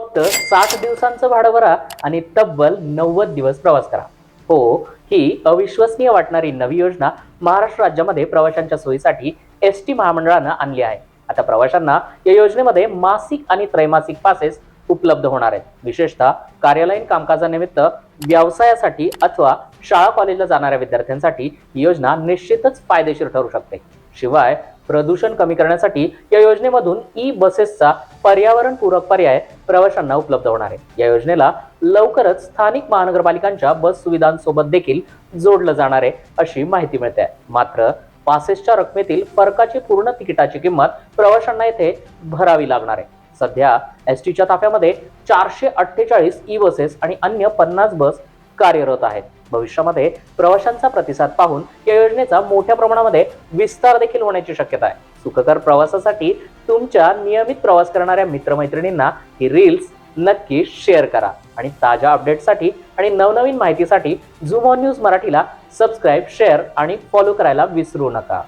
फक्त 60 दिवसांचं भाडं भरा आणि तब्बल 90 दिवस प्रवास करा. हो, ही अविश्वसनीय वाटणारी नवी योजना महाराष्ट्र राज्यामध्ये प्रवाशांच्या सोयीसाठी एसटी महामंडळानं आणली आहे. आता प्रवाशांना या योजनेमध्ये मासिक आणि त्रैमासिक पासेस उपलब्ध होणार आहेत. विशेषतः कार्यालयीन कामकाजानिमित्त, व्यवसायासाठी अथवा शाळा कॉलेजला जाणाऱ्या विद्यार्थ्यांसाठी ही योजना निश्चितच फायदेशीर ठरू शकते. शिवाय प्रदूषण कमी करण्यासाठी या योजनेमधून ई बसेसचा पर्यावरणपूरक पर्याय प्रवाशांना उपलब्ध होणार आहे. या योजनेला लवकरच स्थानिक महानगरपालिकांच्या बस सुविधांसोबत देखील जोडलं जाणार आहे अशी माहिती मिळते. मात्र पासेसच्या रकमेतील फरकाची पूर्ण तिकिटाची किंमत प्रवाशांना येथे भरावी लागणार आहे. सध्या एसटीच्या ताफ्यामध्ये 448 ई बसेस आणि अन्य 50 बस कार्यरत आहेत. भविष्यामध्ये प्रवाशांचा प्रतिसाद पाहून या योजनेचा मोठ्या प्रमाणामध्ये विस्तार देखील होण्याची शक्यता आहे. सुखकर प्रवासासाठी तुमच्या नियमित प्रवास करणाऱ्या मित्रमैत्रिणींना ही रील्स नक्की शेअर करा आणि ताज्या अपडेट्ससाठी आणि नवनवीन माहितीसाठी झूम ऑन न्यूज मराठीला सबस्क्राईब, शेअर आणि फॉलो करायला विसरू नका.